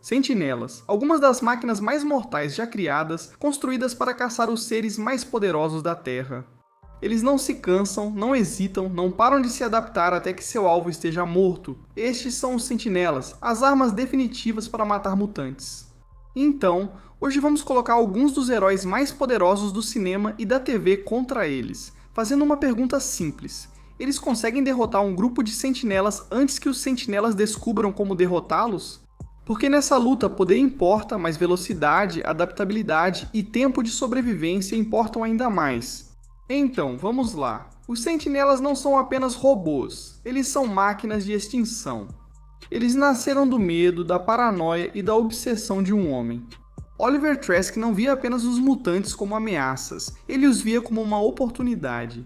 Sentinelas, algumas das máquinas mais mortais já criadas, construídas para caçar os seres mais poderosos da Terra. Eles não se cansam, não hesitam, não param de se adaptar até que seu alvo esteja morto. Estes são os Sentinelas, as armas definitivas para matar mutantes. Então, hoje vamos colocar alguns dos heróis mais poderosos do cinema e da TV contra eles, fazendo uma pergunta simples. Eles conseguem derrotar um grupo de sentinelas antes que os sentinelas descubram como derrotá-los? Porque nessa luta poder importa, mas velocidade, adaptabilidade e tempo de sobrevivência importam ainda mais. Então, vamos lá. Os sentinelas não são apenas robôs, eles são máquinas de extinção. Eles nasceram do medo, da paranoia e da obsessão de um homem. Oliver Trask não via apenas os mutantes como ameaças, ele os via como uma oportunidade.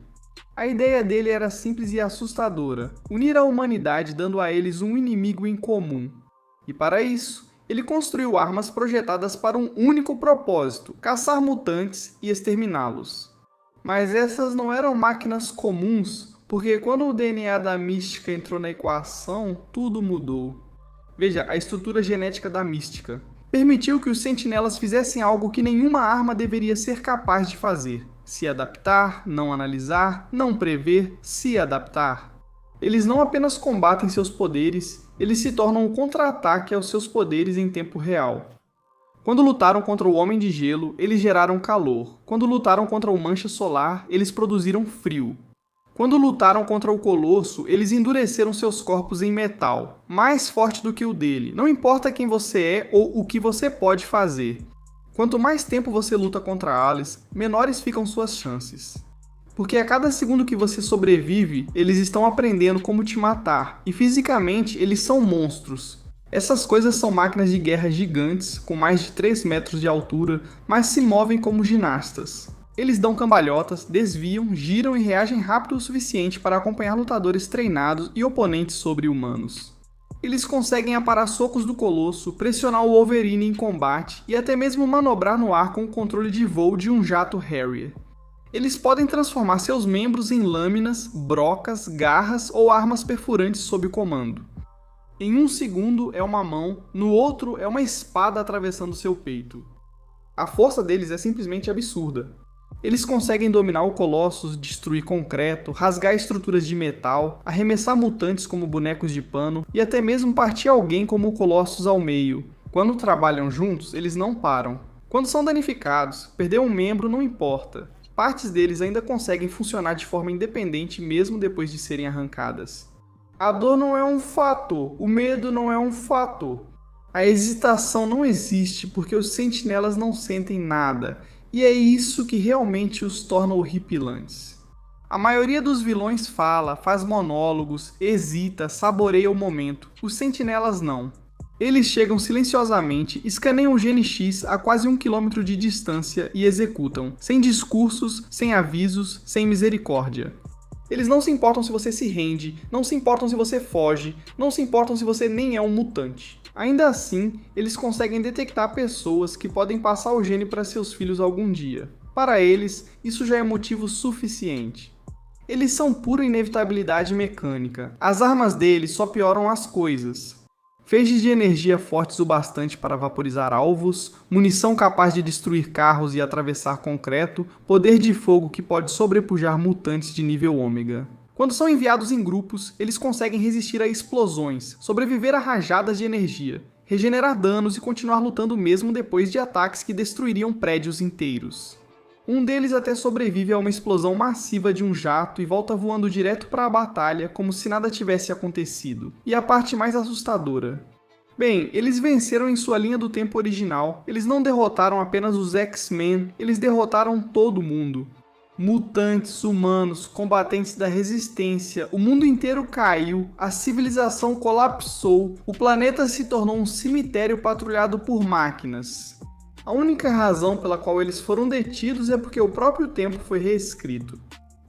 A ideia dele era simples e assustadora, unir a humanidade dando a eles um inimigo em comum. E para isso, ele construiu armas projetadas para um único propósito, caçar mutantes e exterminá-los. Mas essas não eram máquinas comuns, porque quando o DNA da Mística entrou na equação, tudo mudou. Veja, a estrutura genética da Mística permitiu que os sentinelas fizessem algo que nenhuma arma deveria ser capaz de fazer. Se adaptar, não analisar, não prever, se adaptar. Eles não apenas combatem seus poderes, eles se tornam um contra-ataque aos seus poderes em tempo real. Quando lutaram contra o Homem de Gelo, eles geraram calor. Quando lutaram contra o Mancha Solar, eles produziram frio. Quando lutaram contra o Colosso, eles endureceram seus corpos em metal, mais forte do que o dele, não importa quem você é ou o que você pode fazer. Quanto mais tempo você luta contra Alice, menores ficam suas chances. Porque a cada segundo que você sobrevive, eles estão aprendendo como te matar, e fisicamente eles são monstros. Essas coisas são máquinas de guerra gigantes, com mais de 3 metros de altura, mas se movem como ginastas. Eles dão cambalhotas, desviam, giram e reagem rápido o suficiente para acompanhar lutadores treinados e oponentes sobre-humanos. Eles conseguem aparar socos do Colosso, pressionar o Wolverine em combate e até mesmo manobrar no ar com o controle de voo de um jato Harrier. Eles podem transformar seus membros em lâminas, brocas, garras ou armas perfurantes sob comando. Em um segundo é uma mão, no outro é uma espada atravessando seu peito. A força deles é simplesmente absurda. Eles conseguem dominar o Colossus, destruir concreto, rasgar estruturas de metal, arremessar mutantes como bonecos de pano e até mesmo partir alguém como o Colossus ao meio. Quando trabalham juntos, eles não param. Quando são danificados, perder um membro não importa. Partes deles ainda conseguem funcionar de forma independente mesmo depois de serem arrancadas. A dor não é um fator, o medo não é um fator. A hesitação não existe porque os sentinelas não sentem nada. E é isso que realmente os torna horripilantes. A maioria dos vilões fala, faz monólogos, hesita, saboreia o momento. Os sentinelas não. Eles chegam silenciosamente, escaneiam o Gene X a quase 1 km de distância e executam, sem discursos, sem avisos, sem misericórdia. Eles não se importam se você se rende, não se importam se você foge, não se importam se você nem é um mutante. Ainda assim, eles conseguem detectar pessoas que podem passar o gene para seus filhos algum dia. Para eles, isso já é motivo suficiente. Eles são pura inevitabilidade mecânica. As armas deles só pioram as coisas. Feixes de energia fortes o bastante para vaporizar alvos, munição capaz de destruir carros e atravessar concreto, poder de fogo que pode sobrepujar mutantes de nível ômega. Quando são enviados em grupos, eles conseguem resistir a explosões, sobreviver a rajadas de energia, regenerar danos e continuar lutando mesmo depois de ataques que destruiriam prédios inteiros. Um deles até sobrevive a uma explosão massiva de um jato e volta voando direto para a batalha como se nada tivesse acontecido. E a parte mais assustadora. Bem, eles venceram em sua linha do tempo original, eles não derrotaram apenas os X-Men, eles derrotaram todo mundo. Mutantes, humanos, combatentes da resistência, o mundo inteiro caiu, a civilização colapsou, o planeta se tornou um cemitério patrulhado por máquinas. A única razão pela qual eles foram detidos é porque o próprio tempo foi reescrito.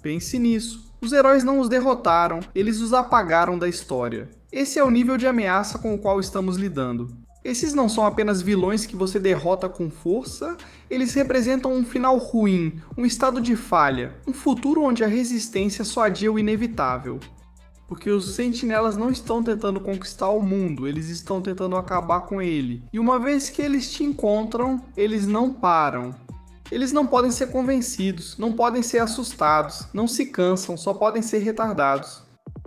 Pense nisso. Os heróis não os derrotaram, eles os apagaram da história. Esse é o nível de ameaça com o qual estamos lidando. Esses não são apenas vilões que você derrota com força, eles representam um final ruim, um estado de falha, um futuro onde a resistência só adia o inevitável. Porque os sentinelas não estão tentando conquistar o mundo, eles estão tentando acabar com ele. E uma vez que eles te encontram, eles não param. Eles não podem ser convencidos, não podem ser assustados, não se cansam, só podem ser retardados.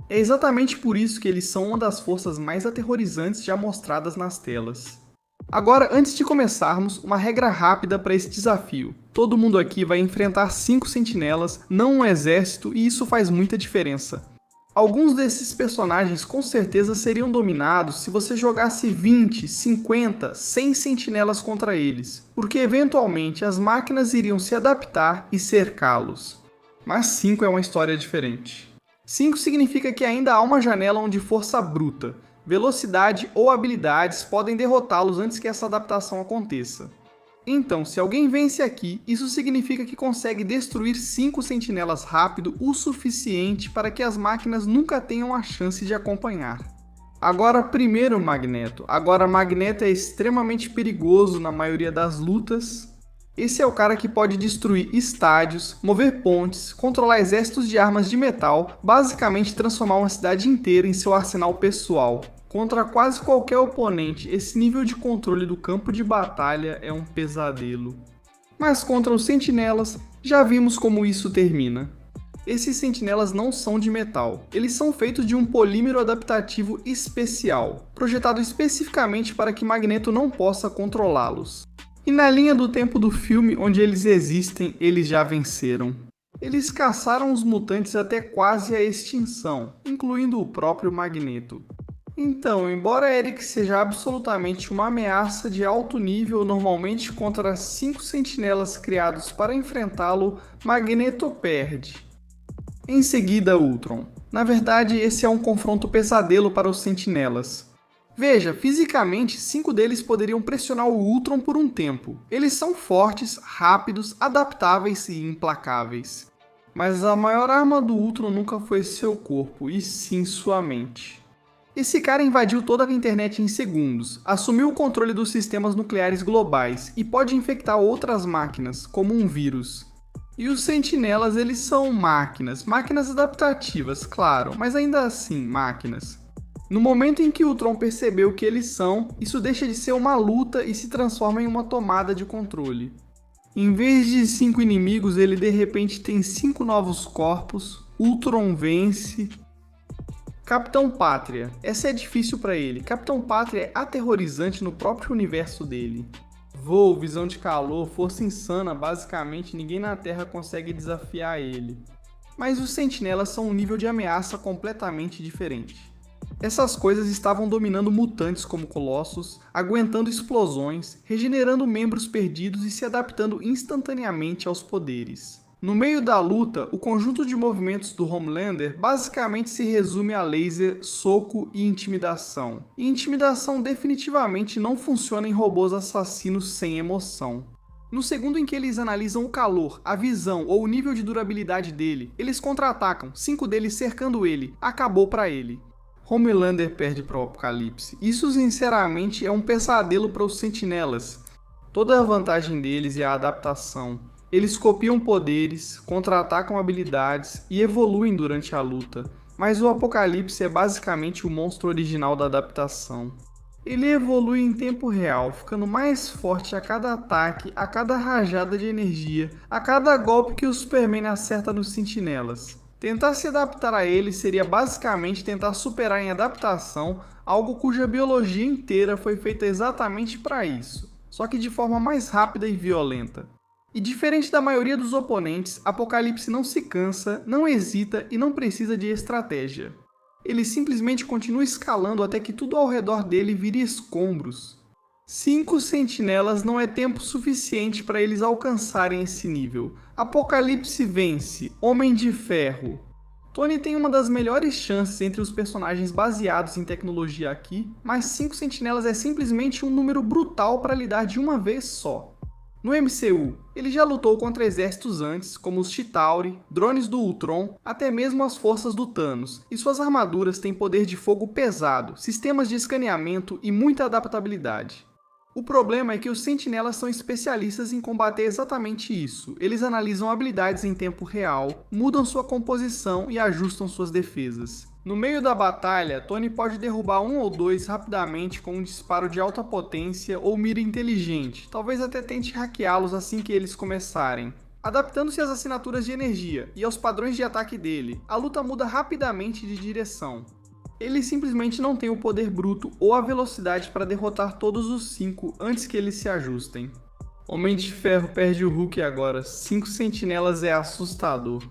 É exatamente por isso que eles são uma das forças mais aterrorizantes já mostradas nas telas. Agora, antes de começarmos, uma regra rápida para esse desafio. Todo mundo aqui vai enfrentar 5 sentinelas, não um exército, e isso faz muita diferença. Alguns desses personagens com certeza seriam dominados se você jogasse 20, 50, 100 sentinelas contra eles, porque eventualmente as máquinas iriam se adaptar e cercá-los. Mas 5 é uma história diferente. 5 significa que ainda há uma janela onde força bruta, velocidade ou habilidades podem derrotá-los antes que essa adaptação aconteça. Então, se alguém vence aqui, isso significa que consegue destruir 5 sentinelas rápido o suficiente para que as máquinas nunca tenham a chance de acompanhar. Agora, primeiro Magneto. Agora, Magneto é extremamente perigoso na maioria das lutas. Esse é o cara que pode destruir estádios, mover pontes, controlar exércitos de armas de metal, basicamente transformar uma cidade inteira em seu arsenal pessoal. Contra quase qualquer oponente, esse nível de controle do campo de batalha é um pesadelo. Mas contra os sentinelas, já vimos como isso termina. Esses sentinelas não são de metal, eles são feitos de um polímero adaptativo especial, projetado especificamente para que Magneto não possa controlá-los. E na linha do tempo do filme onde eles existem, eles já venceram. Eles caçaram os mutantes até quase a extinção, incluindo o próprio Magneto. Então, embora Eric seja absolutamente uma ameaça de alto nível normalmente contra 5 sentinelas criados para enfrentá-lo, Magneto perde. Em seguida, Ultron. Na verdade, esse é um confronto pesadelo para os sentinelas. Veja, fisicamente, 5 deles poderiam pressionar o Ultron por um tempo. Eles são fortes, rápidos, adaptáveis e implacáveis. Mas a maior arma do Ultron nunca foi seu corpo, e sim sua mente. Esse cara invadiu toda a internet em segundos, assumiu o controle dos sistemas nucleares globais e pode infectar outras máquinas, como um vírus. E os sentinelas, eles são máquinas adaptativas, claro, mas ainda assim, máquinas. No momento em que Ultron percebeu o que eles são, isso deixa de ser uma luta e se transforma em uma tomada de controle. Em vez de 5 inimigos, ele de repente tem 5 novos corpos, Ultron vence. Capitão Pátria. Essa é difícil pra ele. Capitão Pátria é aterrorizante no próprio universo dele. Voo, visão de calor, força insana, basicamente ninguém na Terra consegue desafiar ele. Mas os sentinelas são um nível de ameaça completamente diferente. Essas coisas estavam dominando mutantes como Colossus, aguentando explosões, regenerando membros perdidos e se adaptando instantaneamente aos poderes. No meio da luta, o conjunto de movimentos do Homelander basicamente se resume a laser, soco e intimidação. E intimidação definitivamente não funciona em robôs assassinos sem emoção. No segundo em que eles analisam o calor, a visão ou o nível de durabilidade dele, eles contra-atacam, 5 deles cercando ele, acabou pra ele. Homelander perde para o Apocalipse. Isso sinceramente é um pesadelo para os sentinelas. Toda a vantagem deles é a adaptação. Eles copiam poderes, contra-atacam habilidades e evoluem durante a luta, mas o Apocalipse é basicamente o monstro original da adaptação. Ele evolui em tempo real, ficando mais forte a cada ataque, a cada rajada de energia, a cada golpe que o Superman acerta nos sentinelas. Tentar se adaptar a ele seria basicamente tentar superar em adaptação algo cuja biologia inteira foi feita exatamente para isso, só que de forma mais rápida e violenta. E diferente da maioria dos oponentes, Apocalipse não se cansa, não hesita e não precisa de estratégia. Ele simplesmente continua escalando até que tudo ao redor dele vire escombros. 5 sentinelas não é tempo suficiente para eles alcançarem esse nível. Apocalipse vence, Homem de Ferro. Tony tem uma das melhores chances entre os personagens baseados em tecnologia aqui, mas 5 sentinelas é simplesmente um número brutal para lidar de uma vez só. No MCU, ele já lutou contra exércitos antes, como os Chitauri, drones do Ultron, até mesmo as forças do Thanos, e suas armaduras têm poder de fogo pesado, sistemas de escaneamento e muita adaptabilidade. O problema é que os sentinelas são especialistas em combater exatamente isso. Eles analisam habilidades em tempo real, mudam sua composição e ajustam suas defesas. No meio da batalha, Tony pode derrubar um ou dois rapidamente com um disparo de alta potência ou mira inteligente, talvez até tente hackeá-los assim que eles começarem. Adaptando-se às assinaturas de energia e aos padrões de ataque dele, a luta muda rapidamente de direção. Ele simplesmente não tem o poder bruto ou a velocidade para derrotar todos os 5 antes que eles se ajustem. Homem de Ferro perde o Hulk agora, 5 sentinelas é assustador.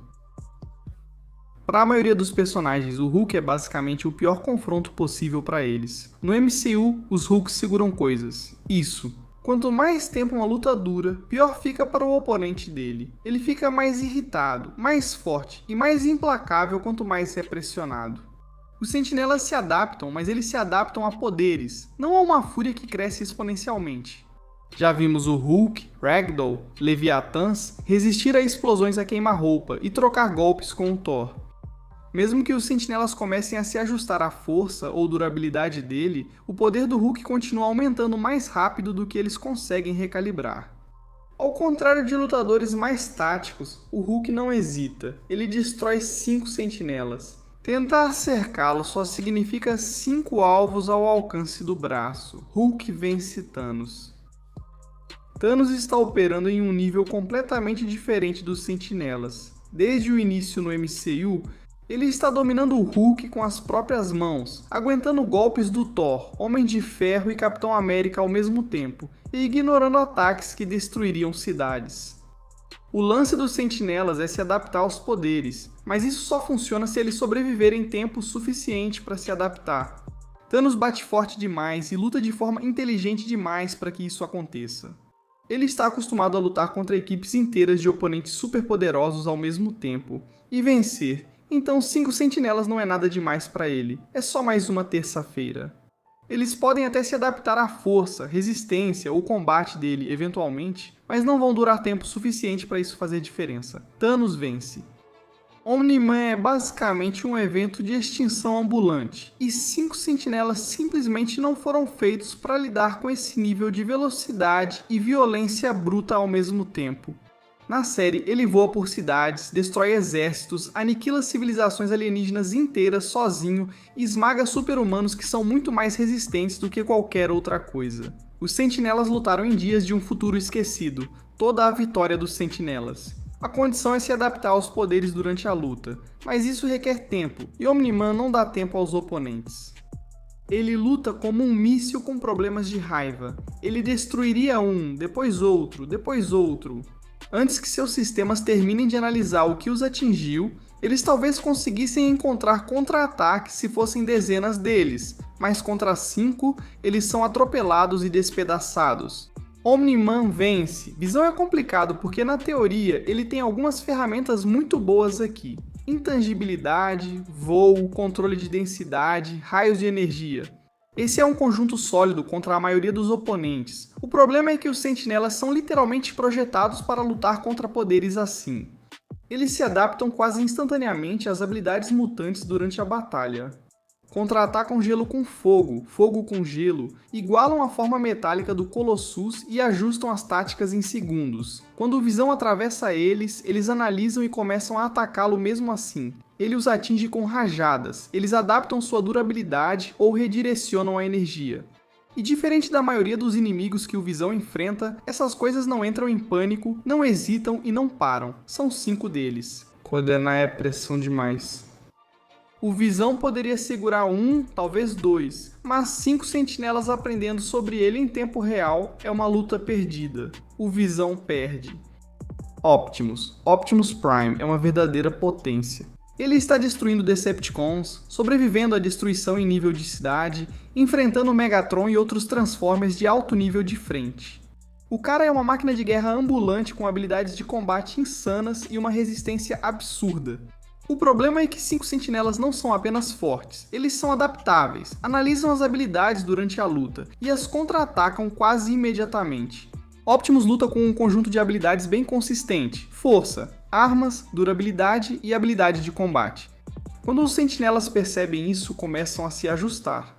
Para a maioria dos personagens, o Hulk é basicamente o pior confronto possível para eles. No MCU, os Hulks seguram coisas. Isso. Quanto mais tempo uma luta dura, pior fica para o oponente dele. Ele fica mais irritado, mais forte e mais implacável quanto mais é pressionado. Os sentinelas se adaptam, mas eles se adaptam a poderes, não a uma fúria que cresce exponencialmente. Já vimos o Hulk, Ragdoll, Leviathans resistir a explosões a queima-roupa e trocar golpes com o Thor. Mesmo que os sentinelas comecem a se ajustar à força ou durabilidade dele, o poder do Hulk continua aumentando mais rápido do que eles conseguem recalibrar. Ao contrário de lutadores mais táticos, o Hulk não hesita, ele destrói 5 sentinelas. Tentar cercá-lo só significa 5 alvos ao alcance do braço. Hulk vence Thanos. Thanos está operando em um nível completamente diferente dos sentinelas. Desde o início no MCU, ele está dominando o Hulk com as próprias mãos, aguentando golpes do Thor, Homem de Ferro e Capitão América ao mesmo tempo, e ignorando ataques que destruiriam cidades. O lance dos sentinelas é se adaptar aos poderes, mas isso só funciona se eles sobreviverem tempo suficiente para se adaptar. Thanos bate forte demais e luta de forma inteligente demais para que isso aconteça. Ele está acostumado a lutar contra equipes inteiras de oponentes superpoderosos ao mesmo tempo, e vencer, então 5 sentinelas não é nada demais para ele, é só mais uma terça-feira. Eles podem até se adaptar à força, resistência ou combate dele eventualmente, mas não vão durar tempo suficiente para isso fazer diferença. Thanos vence. Omni-Man é basicamente um evento de extinção ambulante, e 5 sentinelas simplesmente não foram feitos para lidar com esse nível de velocidade e violência bruta ao mesmo tempo. Na série, ele voa por cidades, destrói exércitos, aniquila civilizações alienígenas inteiras sozinho e esmaga super-humanos que são muito mais resistentes do que qualquer outra coisa. Os sentinelas lutaram em dias de um futuro esquecido, toda a vitória dos sentinelas. A condição é se adaptar aos poderes durante a luta, mas isso requer tempo, e Omni-Man não dá tempo aos oponentes. Ele luta como um míssil com problemas de raiva. Ele destruiria um, depois outro, depois outro. Antes que seus sistemas terminem de analisar o que os atingiu, eles talvez conseguissem encontrar contra-ataques se fossem dezenas deles, mas contra 5, eles são atropelados e despedaçados. Omni-Man vence. Visão é complicado porque na teoria ele tem algumas ferramentas muito boas aqui. Intangibilidade, voo, controle de densidade, raios de energia. Esse é um conjunto sólido contra a maioria dos oponentes. O problema é que os sentinelas são literalmente projetados para lutar contra poderes assim. Eles se adaptam quase instantaneamente às habilidades mutantes durante a batalha. Contra-atacam gelo com fogo, fogo com gelo, igualam a forma metálica do Colossus e ajustam as táticas em segundos. Quando o Visão atravessa eles, eles analisam e começam a atacá-lo mesmo assim. Ele os atinge com rajadas, eles adaptam sua durabilidade ou redirecionam a energia. E diferente da maioria dos inimigos que o Visão enfrenta, essas coisas não entram em pânico, não hesitam e não param. São 5 deles. Coordenar é pressão demais. O Visão poderia segurar 1, talvez 2, mas 5 sentinelas aprendendo sobre ele em tempo real é uma luta perdida. O Visão perde. Optimus Prime é uma verdadeira potência. Ele está destruindo Decepticons, sobrevivendo à destruição em nível de cidade, enfrentando Megatron e outros Transformers de alto nível de frente. O cara é uma máquina de guerra ambulante com habilidades de combate insanas e uma resistência absurda. O problema é que 5 sentinelas não são apenas fortes, eles são adaptáveis, analisam as habilidades durante a luta e as contra-atacam quase imediatamente. Optimus luta com um conjunto de habilidades bem consistente: força, armas, durabilidade e habilidade de combate. Quando os sentinelas percebem isso, começam a se ajustar.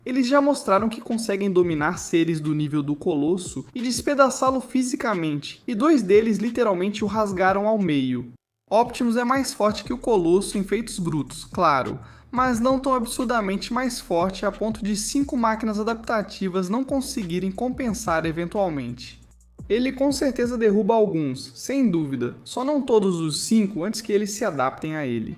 Eles já mostraram que conseguem dominar seres do nível do Colosso e despedaçá-lo fisicamente, e 2 deles literalmente o rasgaram ao meio. Optimus é mais forte que o Colosso em feitos brutos, claro, mas não tão absurdamente mais forte a ponto de 5 máquinas adaptativas não conseguirem compensar eventualmente. Ele com certeza derruba alguns, sem dúvida, só não todos os 5 antes que eles se adaptem a ele.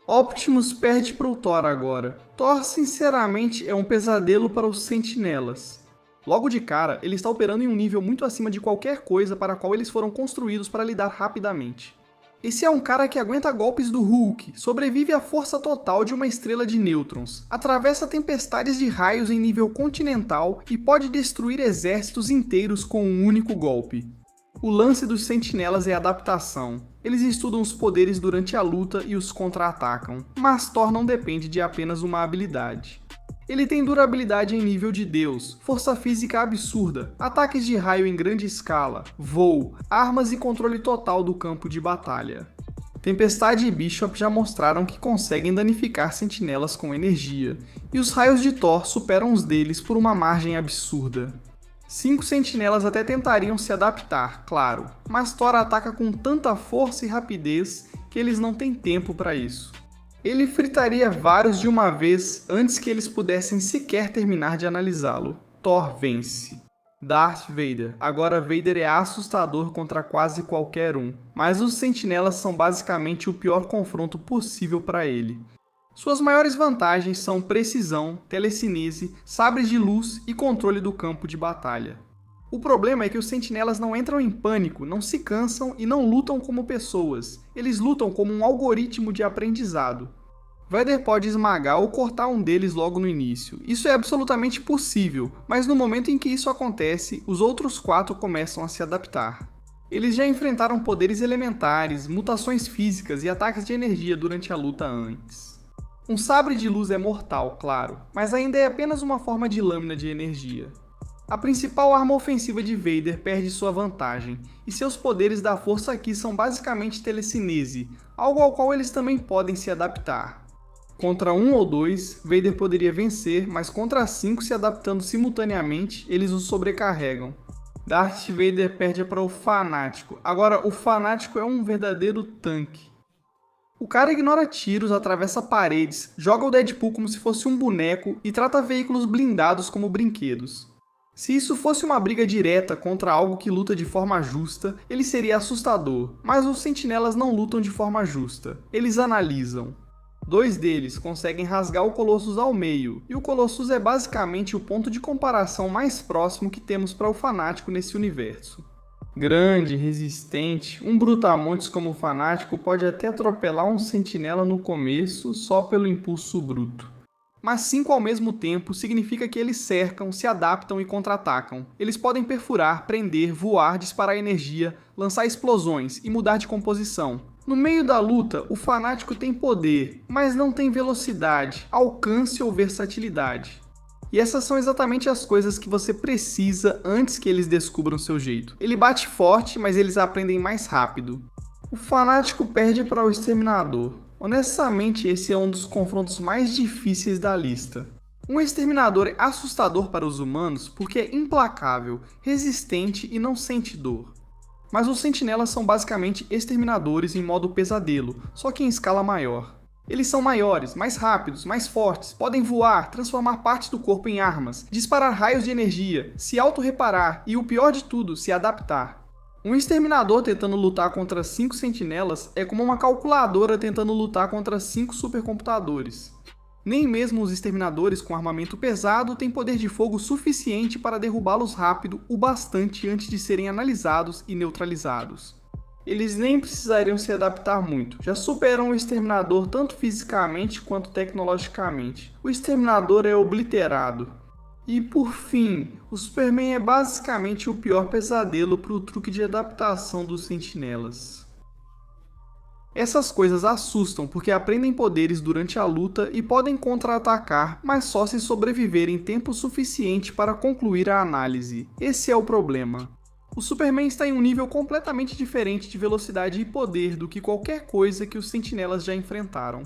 Optimus perde para o Thor agora. Thor sinceramente é um pesadelo para os sentinelas. Logo de cara, ele está operando em um nível muito acima de qualquer coisa para a qual eles foram construídos para lidar rapidamente. Esse é um cara que aguenta golpes do Hulk, sobrevive à força total de uma estrela de nêutrons, atravessa tempestades de raios em nível continental e pode destruir exércitos inteiros com um único golpe. O lance dos sentinelas é adaptação. Eles estudam os poderes durante a luta e os contra-atacam, mas Thor não depende de apenas uma habilidade. Ele tem durabilidade em nível de Deus, força física absurda, ataques de raio em grande escala, voo, armas e controle total do campo de batalha. Tempestade e Bishop já mostraram que conseguem danificar sentinelas com energia, e os raios de Thor superam os deles por uma margem absurda. 5 sentinelas até tentariam se adaptar, claro, mas Thor ataca com tanta força e rapidez que eles não têm tempo para isso. Ele fritaria vários de uma vez antes que eles pudessem sequer terminar de analisá-lo. Thor vence. Darth Vader. Agora Vader é assustador contra quase qualquer um, mas os sentinelas são basicamente o pior confronto possível para ele. Suas maiores vantagens são precisão, telecinese, sabres de luz e controle do campo de batalha. O problema é que os sentinelas não entram em pânico, não se cansam e não lutam como pessoas. Eles lutam como um algoritmo de aprendizado. Vader pode esmagar ou cortar um deles logo no início. Isso é absolutamente possível, mas no momento em que isso acontece, os outros 4 começam a se adaptar. Eles já enfrentaram poderes elementares, mutações físicas e ataques de energia durante a luta antes. Um sabre de luz é mortal, claro, mas ainda é apenas uma forma de lâmina de energia. A principal arma ofensiva de Vader perde sua vantagem, e seus poderes da força aqui são basicamente telecinese, algo ao qual eles também podem se adaptar. Contra 1 ou 2, Vader poderia vencer, mas contra 5 se adaptando simultaneamente, eles o sobrecarregam. Darth Vader perde para o Fanático. Agora, o Fanático é um verdadeiro tanque. O cara ignora tiros, atravessa paredes, joga o Deadpool como se fosse um boneco e trata veículos blindados como brinquedos. Se isso fosse uma briga direta contra algo que luta de forma justa, ele seria assustador, mas os sentinelas não lutam de forma justa, eles analisam. 2 deles conseguem rasgar o Colossus ao meio, e o Colossus é basicamente o ponto de comparação mais próximo que temos para o Fanático nesse universo. Grande, resistente, um brutamontes como o Fanático pode até atropelar um sentinela no começo só pelo impulso bruto. Mas 5 ao mesmo tempo significa que eles cercam, se adaptam e contra-atacam. Eles podem perfurar, prender, voar, disparar energia, lançar explosões e mudar de composição. No meio da luta, o Fanático tem poder, mas não tem velocidade, alcance ou versatilidade. E essas são exatamente as coisas que você precisa antes que eles descubram seu jeito. Ele bate forte, mas eles aprendem mais rápido. O Fanático perde para o Exterminador. Honestamente, esse é um dos confrontos mais difíceis da lista. Um Exterminador é assustador para os humanos porque é implacável, resistente e não sente dor. Mas os sentinelas são basicamente exterminadores em modo pesadelo, só que em escala maior. Eles são maiores, mais rápidos, mais fortes, podem voar, transformar partes do corpo em armas, disparar raios de energia, se auto-reparar e, o pior de tudo, se adaptar. Um exterminador tentando lutar contra 5 sentinelas é como uma calculadora tentando lutar contra 5 supercomputadores. Nem mesmo os exterminadores com armamento pesado têm poder de fogo suficiente para derrubá-los rápido o bastante antes de serem analisados e neutralizados. Eles nem precisariam se adaptar muito, já superam o Exterminador tanto fisicamente quanto tecnologicamente. O Exterminador é obliterado. E por fim, o Superman é basicamente o pior pesadelo para o truque de adaptação dos sentinelas. Essas coisas assustam porque aprendem poderes durante a luta e podem contra-atacar, mas só se sobreviverem tempo suficiente para concluir a análise. Esse é o problema. O Superman está em um nível completamente diferente de velocidade e poder do que qualquer coisa que os sentinelas já enfrentaram.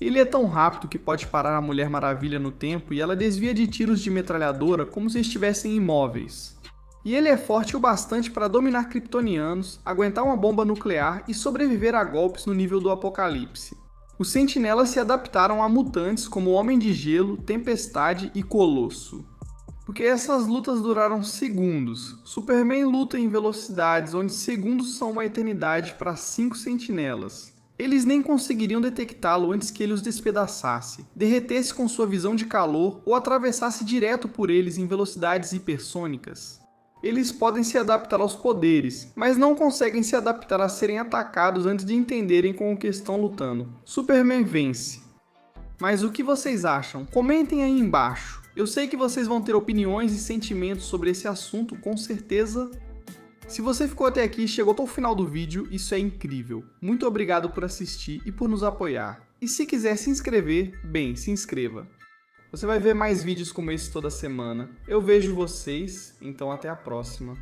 Ele é tão rápido que pode parar a Mulher Maravilha no tempo e ela desvia de tiros de metralhadora como se estivessem imóveis. E ele é forte o bastante para dominar kryptonianos, aguentar uma bomba nuclear e sobreviver a golpes no nível do Apocalipse. Os Sentinelas se adaptaram a mutantes como Homem de Gelo, Tempestade e Colosso. Porque essas lutas duraram segundos. Superman luta em velocidades onde segundos são uma eternidade para 5 Sentinelas. Eles nem conseguiriam detectá-lo antes que ele os despedaçasse, derretesse com sua visão de calor ou atravessasse direto por eles em velocidades hipersônicas. Eles podem se adaptar aos poderes, mas não conseguem se adaptar a serem atacados antes de entenderem com o que estão lutando. Superman vence. Mas o que vocês acham? Comentem aí embaixo. Eu sei que vocês vão ter opiniões e sentimentos sobre esse assunto, com certeza. Se você ficou até aqui e chegou até o final do vídeo, isso é incrível. Muito obrigado por assistir e por nos apoiar. E se quiser se inscrever, bem, se inscreva. Você vai ver mais vídeos como esse toda semana. Eu vejo vocês, então até a próxima.